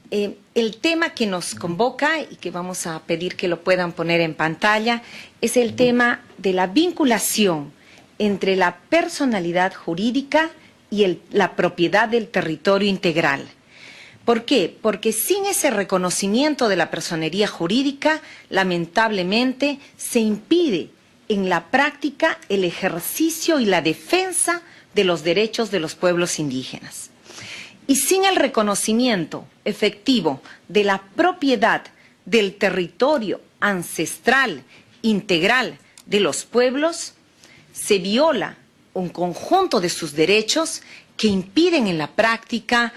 El tema que nos convoca y que vamos a pedir que lo puedan poner en pantalla es el tema de la vinculación entre la personalidad jurídica y la propiedad del territorio integral. ¿Por qué? Porque sin ese reconocimiento de la personería jurídica, lamentablemente, se impide en la práctica el ejercicio y la defensa de los derechos de los pueblos indígenas. Y sin el reconocimiento efectivo de la propiedad del territorio ancestral integral de los pueblos, se viola un conjunto de sus derechos que impiden en la práctica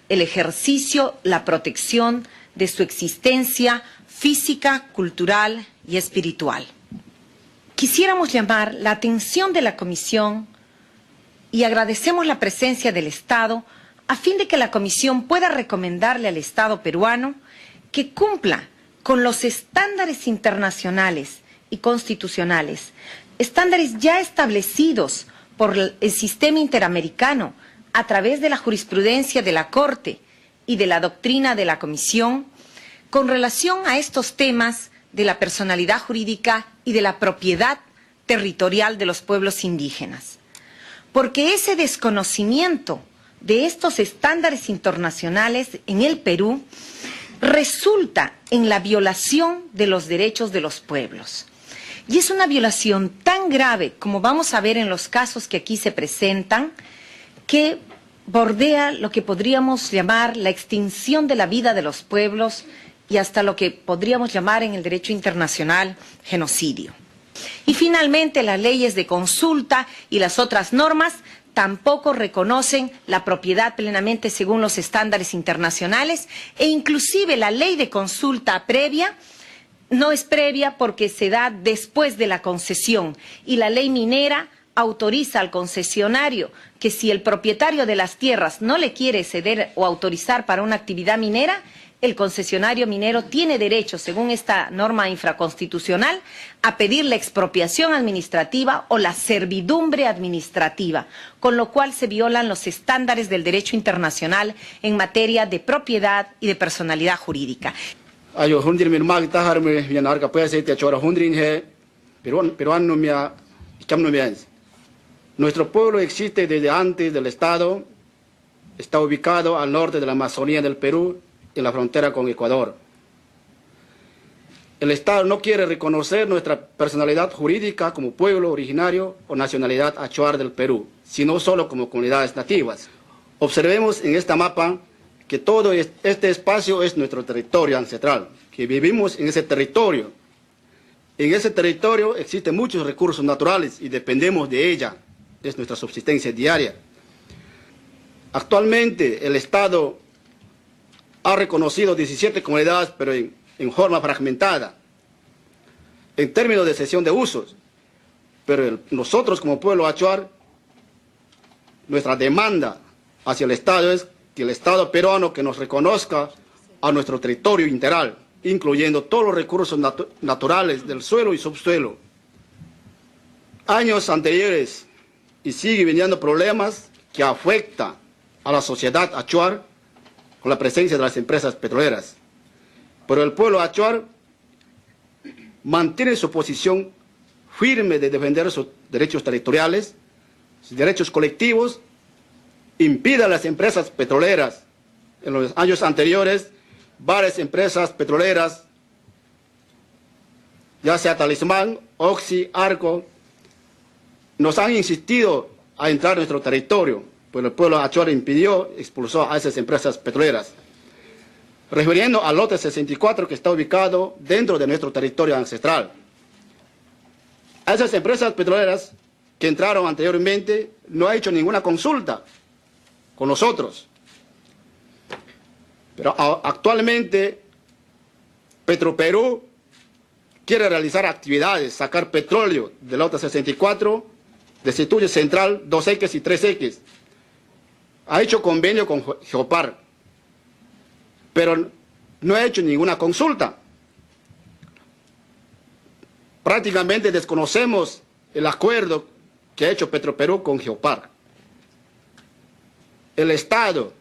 el ejercicio, la protección de su existencia física, cultural y espiritual. Quisiéramos llamar la atención de la Comisión y agradecemos la presencia del Estado a fin de que la Comisión pueda recomendarle al Estado peruano que cumpla con los estándares internacionales y constitucionales, estándares ya establecidos por el sistema interamericano a través de la jurisprudencia de la Corte y de la doctrina de la Comisión, con relación a estos temas de la personalidad jurídica y de la propiedad territorial de los pueblos indígenas. Porque ese desconocimiento de estos estándares internacionales en el Perú resulta en la violación de los derechos de los pueblos. Y es una violación tan grave, como vamos a ver en los casos que aquí se presentan, que bordea lo que podríamos llamar la extinción de la vida de los pueblos y hasta lo que podríamos llamar en el derecho internacional genocidio. Y finalmente las leyes de consulta y las otras normas tampoco reconocen la propiedad plenamente según los estándares internacionales e inclusive la ley de consulta previa no es previa porque se da después de la concesión y la ley minera autoriza al concesionario que si el propietario de las tierras no le quiere ceder o autorizar para una actividad minera, el concesionario minero tiene derecho, según esta norma infraconstitucional, a pedir la expropiación administrativa o la servidumbre administrativa, con lo cual se violan los estándares del derecho internacional en materia de propiedad y de personalidad jurídica. Nuestro pueblo existe desde antes del Estado, está ubicado al norte de la Amazonía del Perú, en la frontera con Ecuador. El Estado no quiere reconocer nuestra personalidad jurídica como pueblo originario o nacionalidad achuar del Perú, sino solo como comunidades nativas. Observemos en este mapa que todo este espacio es nuestro territorio ancestral, que vivimos en ese territorio. En ese territorio existen muchos recursos naturales y dependemos de ella, es nuestra subsistencia diaria. Actualmente el Estado ha reconocido 17 comunidades, pero en forma fragmentada, en términos de cesión de usos. Pero nosotros como pueblo achuar, nuestra demanda hacia el Estado es que el Estado peruano que nos reconozca a nuestro territorio integral, incluyendo todos los recursos naturales del suelo y subsuelo. Años anteriores, y sigue viniendo problemas que afectan a la sociedad achuar, con la presencia de las empresas petroleras. Pero el pueblo achuar mantiene su posición firme de defender sus derechos territoriales, sus derechos colectivos, impide a las empresas petroleras. En los años anteriores, varias empresas petroleras, ya sea Talismán, Oxy, Arco, nos han insistido a entrar en nuestro territorio, pero el pueblo achuar impidió, expulsó a esas empresas petroleras. Refiriendo al lote 64 que está ubicado dentro de nuestro territorio ancestral. A esas empresas petroleras que entraron anteriormente no ha hecho ninguna consulta con nosotros. Pero actualmente Petroperú quiere realizar actividades, sacar petróleo del lote 64, destituye Central 2X y 3X. Ha hecho convenio con Geopar, pero no ha hecho ninguna consulta. Prácticamente desconocemos el acuerdo que ha hecho Petroperú con Geopar. El Estado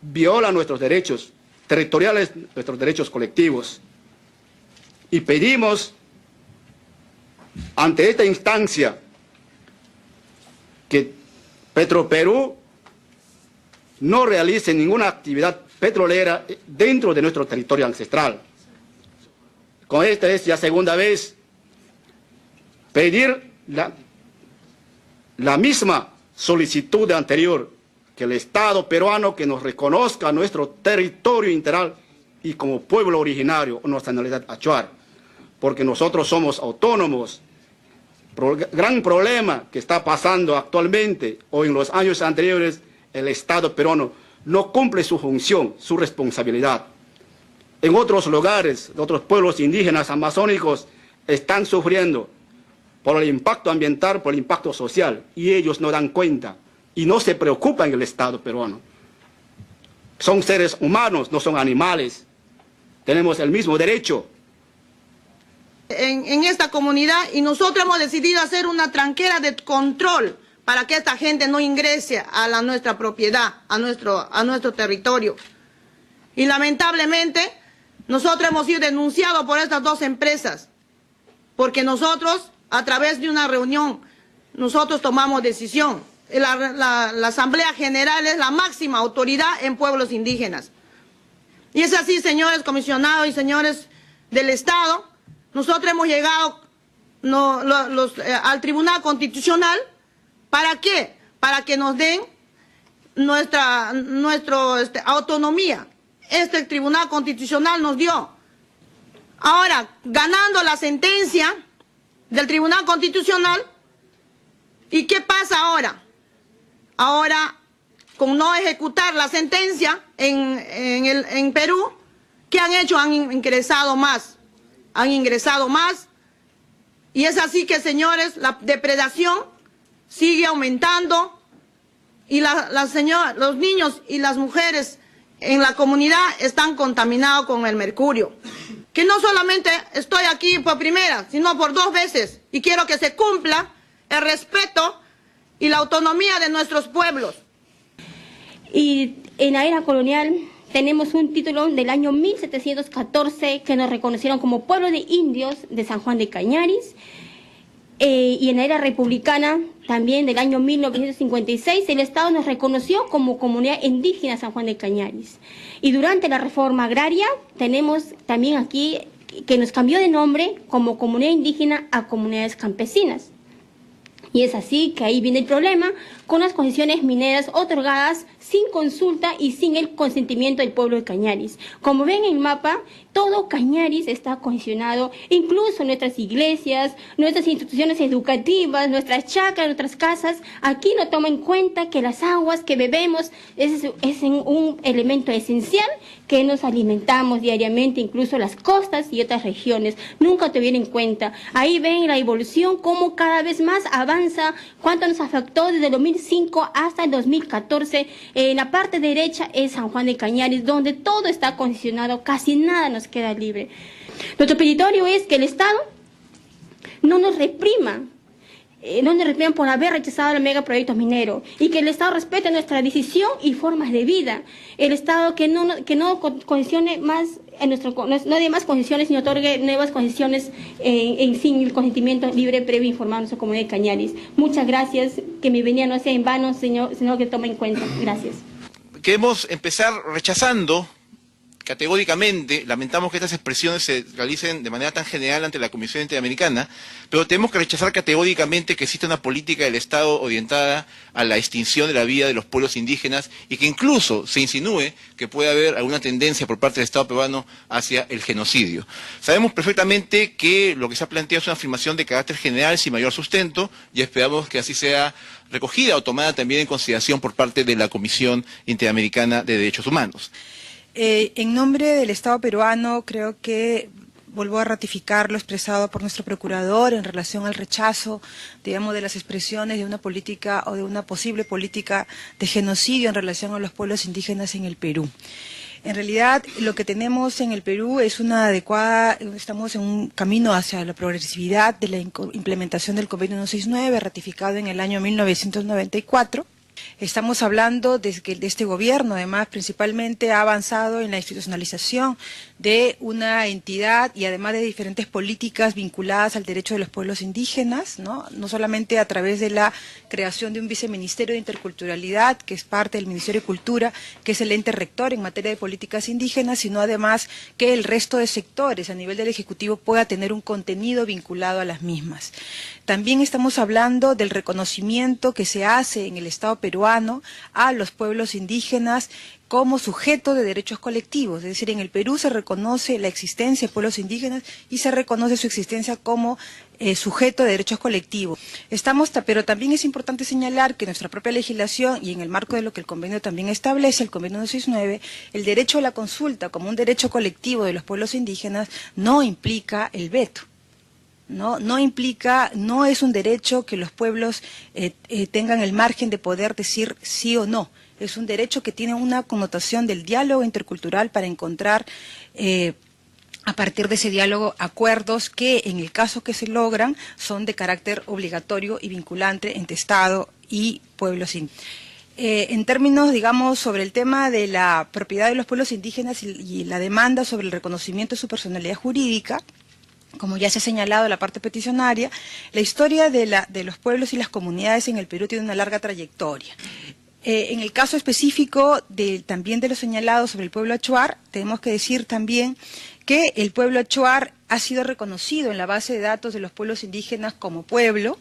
viola nuestros derechos territoriales, nuestros derechos colectivos. Y pedimos ante esta instancia que Petroperú no realice ninguna actividad petrolera dentro de nuestro territorio ancestral. Con esta es ya segunda vez pedir la misma solicitud de anterior, que el Estado peruano que nos reconozca nuestro territorio integral y como pueblo originario o nacionalidad achuar, porque nosotros somos autónomos. Gran problema que está pasando actualmente o en los años anteriores, el Estado peruano no cumple su función, su responsabilidad. En otros lugares, otros pueblos indígenas amazónicos están sufriendo por el impacto ambiental, por el impacto social, y ellos no dan cuenta y no se preocupan el Estado peruano. Son seres humanos, no son animales. Tenemos el mismo derecho. En esta comunidad, y nosotros hemos decidido hacer una tranquera de control para que esta gente no ingrese a nuestra propiedad, a nuestro territorio. Y lamentablemente nosotros hemos sido denunciados por estas dos empresas, porque nosotros, a través de una reunión, nosotros tomamos decisión. La Asamblea General es la máxima autoridad en pueblos indígenas. Y es así, señores comisionados y señores del Estado, nosotros hemos llegado al Tribunal Constitucional. ¿Para qué? Para que nos den nuestra autonomía. Este Tribunal Constitucional nos dio. Ahora, ganando la sentencia del Tribunal Constitucional, ¿y qué pasa ahora? Ahora, con no ejecutar la sentencia en Perú, ¿qué han hecho? Han ingresado más. Y es así que, señores, la depredación sigue aumentando y los niños y las mujeres en la comunidad están contaminados con el mercurio. Que no solamente estoy aquí por primera, sino por dos veces, y quiero que se cumpla el respeto y la autonomía de nuestros pueblos. Y en la era colonial tenemos un título del año 1714 que nos reconocieron como pueblo de indios de San Juan de Cañaris. Y en la era republicana, también del año 1956, el Estado nos reconoció como comunidad indígena San Juan de Cañaris. Y durante la reforma agraria tenemos también aquí que nos cambió de nombre como comunidad indígena a comunidades campesinas. Y es así que ahí viene el problema con las concesiones mineras otorgadas sin consulta y sin el consentimiento del pueblo de Cañaris. Como ven en el mapa, todo Cañaris está concesionado, incluso nuestras iglesias, nuestras instituciones educativas, nuestras chacras, nuestras casas. Aquí no toma en cuenta que las aguas que bebemos es un elemento esencial que nos alimentamos diariamente, incluso las costas y otras regiones. Nunca tuvieron en cuenta. Ahí ven la evolución, cómo cada vez más avanza, cuánto nos afectó desde el 2005 hasta el 2014. En la parte derecha es San Juan de Cañaris, donde todo está concesionado, casi nada nos queda libre. Nuestro petitorio es que el Estado no nos reprima por haber rechazado el megaproyecto minero, y que el Estado respete nuestra decisión y formas de vida. El Estado que no concesione más no dé más concesiones ni otorgue nuevas concesiones sin el consentimiento libre, previo, informado a nuestra comunidad de Cañaris. Muchas gracias, que mi venida no sea en vano, sino que tome en cuenta. Gracias. Queremos empezar rechazando categóricamente, lamentamos que estas expresiones se realicen de manera tan general ante la Comisión Interamericana, pero tenemos que rechazar categóricamente que exista una política del Estado orientada a la extinción de la vida de los pueblos indígenas y que incluso se insinúe que puede haber alguna tendencia por parte del Estado peruano hacia el genocidio. Sabemos perfectamente que lo que se ha planteado es una afirmación de carácter general sin mayor sustento, y esperamos que así sea recogida o tomada también en consideración por parte de la Comisión Interamericana de Derechos Humanos. En nombre del Estado peruano, creo que vuelvo a ratificar lo expresado por nuestro procurador en relación al rechazo, digamos, de las expresiones de una política o de una posible política de genocidio en relación a los pueblos indígenas en el Perú. En realidad, lo que tenemos en el Perú es una adecuada, estamos en un camino hacia la progresividad de la implementación del Convenio 169, ratificado en el año 1994. Estamos hablando de que este gobierno, además, principalmente ha avanzado en la institucionalización de una entidad y además de diferentes políticas vinculadas al derecho de los pueblos indígenas, ¿no? No solamente a través de la creación de un viceministerio de interculturalidad, que es parte del Ministerio de Cultura, que es el ente rector en materia de políticas indígenas, sino además que el resto de sectores a nivel del Ejecutivo pueda tener un contenido vinculado a las mismas. También estamos hablando del reconocimiento que se hace en el Estado peruano a los pueblos indígenas como sujeto de derechos colectivos, es decir, en el Perú se reconoce la existencia de pueblos indígenas y se reconoce su existencia como sujeto de derechos colectivos. Pero también es importante señalar que nuestra propia legislación y en el marco de lo que el convenio también establece, el convenio 269, el derecho a la consulta como un derecho colectivo de los pueblos indígenas no implica el veto. No es un derecho que los pueblos tengan el margen de poder decir sí o no. Es un derecho que tiene una connotación del diálogo intercultural para encontrar a partir de ese diálogo acuerdos que en el caso que se logran son de carácter obligatorio y vinculante entre Estado y pueblos indígenas. En términos, digamos, sobre el tema de la propiedad de los pueblos indígenas y la demanda sobre el reconocimiento de su personalidad jurídica, como ya se ha señalado en la parte peticionaria, la historia de los pueblos y las comunidades en el Perú tiene una larga trayectoria. En el caso específico también de lo señalado sobre el pueblo achuar, tenemos que decir también que el pueblo achuar ha sido reconocido en la base de datos de los pueblos indígenas como pueblo,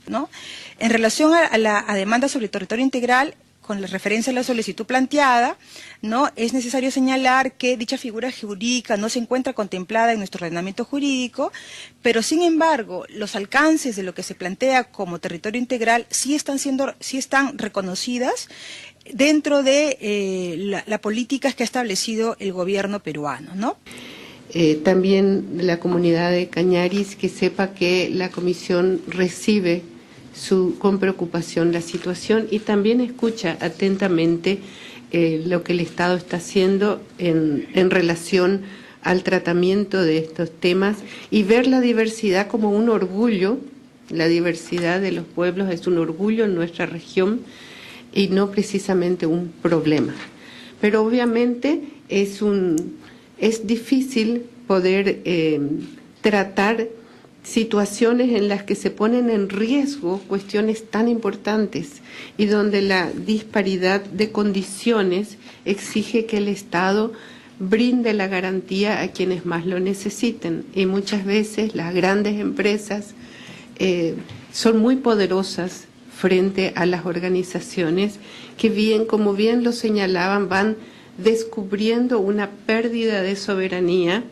¿no? En relación a la demanda sobre el territorio integral, con la referencia a la solicitud planteada, ¿no? Es necesario señalar que dicha figura jurídica no se encuentra contemplada en nuestro ordenamiento jurídico, pero sin embargo, los alcances de lo que se plantea como territorio integral sí están reconocidas dentro de la política que ha establecido el gobierno peruano, ¿no? También la comunidad de Cañaris, que sepa que la comisión recibe con preocupación la situación y también escucha atentamente lo que el Estado está haciendo en relación al tratamiento de estos temas y ver la diversidad como un orgullo. La diversidad de los pueblos es un orgullo en nuestra región y no precisamente un problema. Pero obviamente es difícil poder tratar situaciones en las que se ponen en riesgo cuestiones tan importantes y donde la disparidad de condiciones exige que el Estado brinde la garantía a quienes más lo necesiten. Y muchas veces las grandes empresas son muy poderosas frente a las organizaciones que como bien lo señalaban, van descubriendo una pérdida de soberanía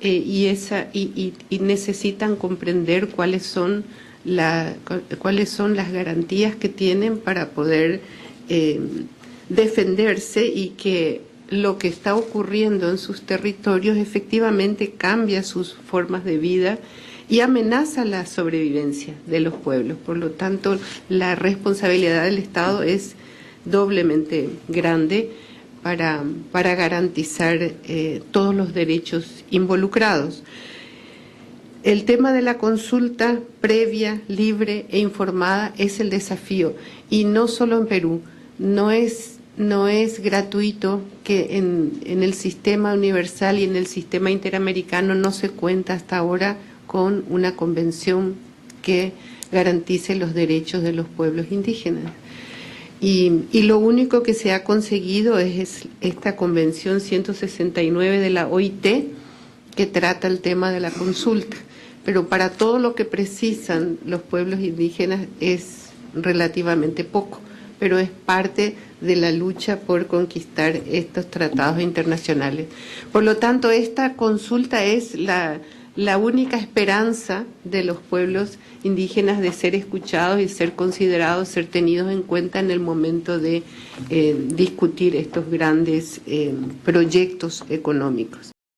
y necesitan comprender cuáles son las garantías que tienen para poder defenderse y que lo que está ocurriendo en sus territorios efectivamente cambia sus formas de vida y amenaza la sobrevivencia de los pueblos. Por lo tanto, la responsabilidad del Estado es doblemente grande para garantizar todos los derechos involucrados. El tema de la consulta previa, libre e informada es el desafío, y no solo en Perú. No es gratuito que en el sistema universal y en el sistema interamericano no se cuenta hasta ahora con una convención que garantice los derechos de los pueblos indígenas. Y lo único que se ha conseguido es esta Convención 169 de la OIT, que trata el tema de la consulta. Pero para todo lo que precisan los pueblos indígenas es relativamente poco, pero es parte de la lucha por conquistar estos tratados internacionales. Por lo tanto, esta consulta es la única esperanza de los pueblos indígenas de ser escuchados y ser considerados, ser tenidos en cuenta en el momento de discutir estos grandes proyectos económicos.